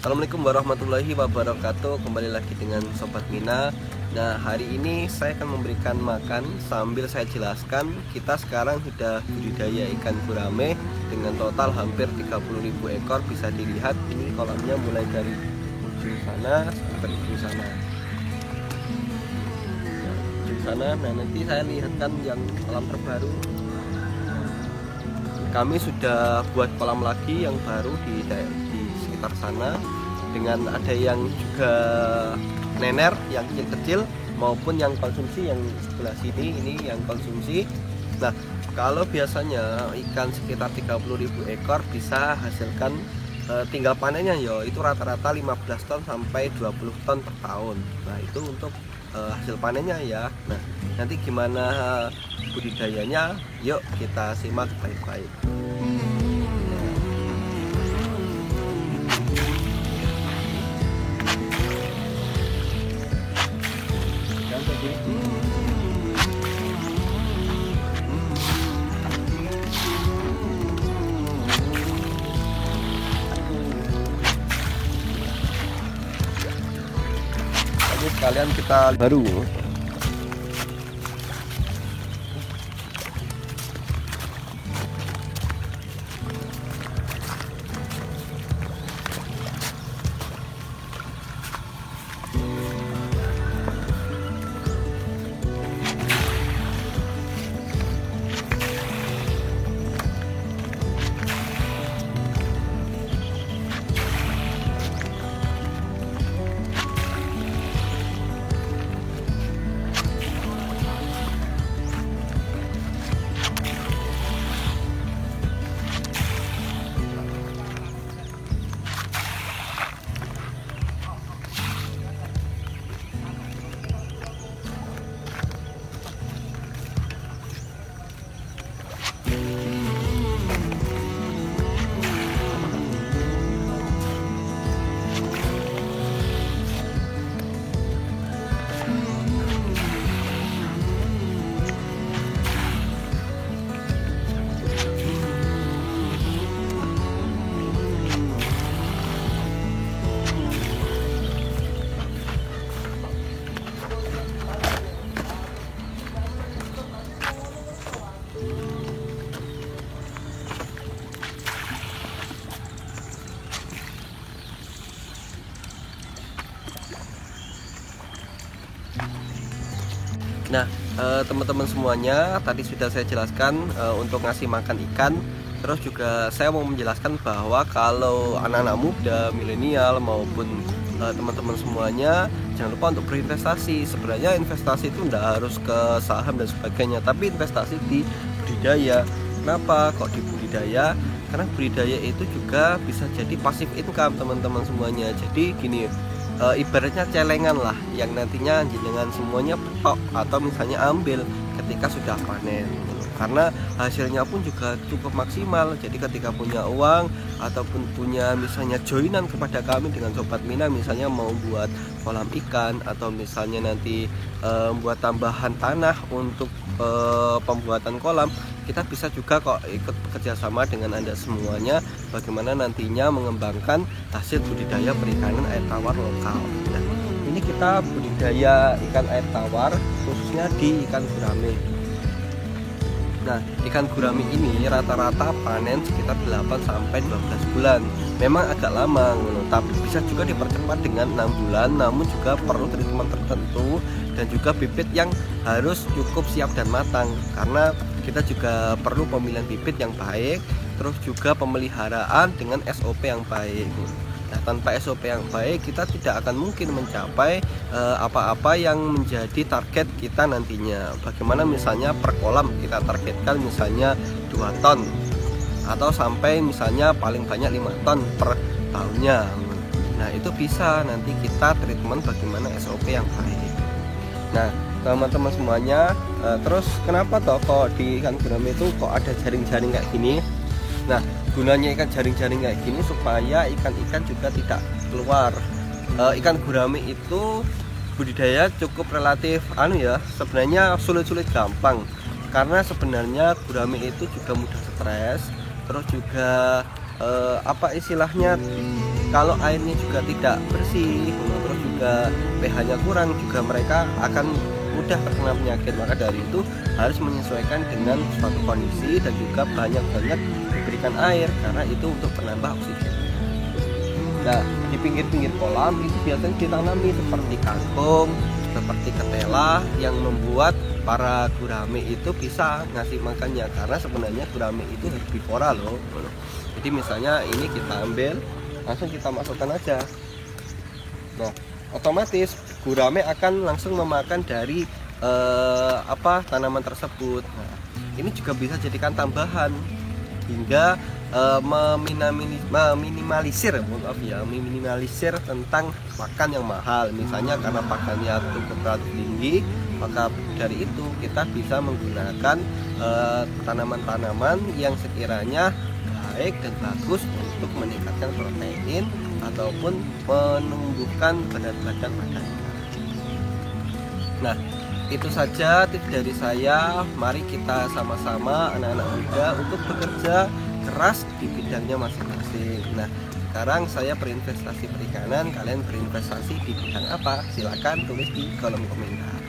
Assalamualaikum warahmatullahi wabarakatuh. Kembali lagi dengan Sobat Mina. Nah, hari ini saya akan memberikan makan sambil saya jelaskan. Kita sekarang sudah budidaya ikan gurame dengan total hampir 30.000 ekor. Bisa dilihat ini kolamnya mulai dari ujung sana sampai ujung sana. Ujung sana. Nah, nanti saya lihatkan yang kolam terbaru. Kami sudah buat kolam lagi yang baru di sekitar sana, dengan ada yang juga nener yang kecil-kecil maupun yang konsumsi. Yang sebelah sini ini yang konsumsi. Nah, kalau biasanya ikan sekitar 30.000 ekor bisa hasilkan tinggal panennya ya itu rata-rata 15 ton sampai 20 ton per tahun. Nah, itu untuk hasil panennya ya. Nah, nanti gimana budidayanya, yuk kita simak baik-baik. Ini sekalian kita baru. Nah, teman-teman semuanya, tadi sudah saya jelaskan untuk ngasih makan ikan. Terus juga saya mau menjelaskan bahwa kalau anak-anak muda, milenial maupun teman-teman semuanya, jangan lupa untuk berinvestasi. Sebenarnya investasi itu tidak harus ke saham dan sebagainya, tapi investasi di budidaya. Kenapa kok di budidaya? Karena budidaya itu juga bisa jadi passive income teman-teman semuanya. Jadi gini, ibaratnya celengan lah yang nantinya jenengan semuanya petok atau misalnya ambil ketika sudah panen, karena hasilnya pun juga cukup maksimal. Jadi ketika punya uang ataupun punya misalnya joinan kepada kami dengan Sobat Mina, misalnya mau buat kolam ikan atau misalnya nanti buat tambahan tanah untuk pembuatan kolam, kita bisa juga kok ikut bekerjasama dengan Anda semuanya bagaimana nantinya mengembangkan hasil budidaya perikanan air tawar lokal. Nah, ini kita budidaya ikan air tawar khususnya di ikan gurame. Nah, ikan gurame ini rata-rata panen sekitar 8 sampai 12 bulan. Memang agak lama, tapi bisa juga dipercepat dengan 6 bulan, namun juga perlu treatment tertentu dan juga bibit yang harus cukup siap dan matang, karena kita juga perlu pemilihan bibit yang baik, terus juga pemeliharaan dengan SOP yang baik. Nah, tanpa SOP yang baik kita tidak akan mungkin mencapai apa-apa yang menjadi target kita nantinya. Bagaimana misalnya per kolam kita targetkan misalnya 2 ton atau sampai misalnya paling banyak 5 ton per tahunnya. Nah, itu bisa nanti kita treatment bagaimana SOP yang baik. Nah, teman-teman semuanya, terus kenapa toh kok di ikan gurame itu kok ada jaring-jaring kayak gini? Nah, gunanya ikan jaring-jaring kayak gini supaya ikan-ikan juga tidak keluar. Ikan gurame itu budidaya cukup relatif sebenarnya sulit-sulit gampang, karena sebenarnya gurame itu juga mudah stres, terus juga kalau airnya juga tidak bersih, terus juga pH-nya kurang, juga mereka akan mudah terkena penyakit. Maka dari itu harus menyesuaikan dengan suatu kondisi dan juga banyak-banyak diberikan air, karena itu untuk penambah oksigen. Nah, di pinggir-pinggir kolam itu biasanya ditanami seperti kangkung, seperti ketela, yang membuat para gurame itu bisa ngasih makannya, karena sebenarnya gurame itu herbivora loh. Jadi misalnya ini kita ambil, langsung kita masukkan aja. Nah, otomatis gurame akan langsung memakan dari tanaman tersebut. Nah, ini juga bisa jadikan tambahan hingga meminimalisir tentang pakan yang mahal. Misalnya karena pakannya cukup relatif tinggi, maka dari itu kita bisa menggunakan tanaman-tanaman yang sekiranya baik dan bagus untuk meningkatkan protein ataupun menumbuhkan badan-badan badan. Nah, itu saja tips dari saya. Mari kita sama-sama anak-anak muda untuk bekerja keras di bidangnya masing-masing. Nah, sekarang saya berinvestasi perikanan, kalian berinvestasi di bidang apa? Silakan tulis di kolom komentar.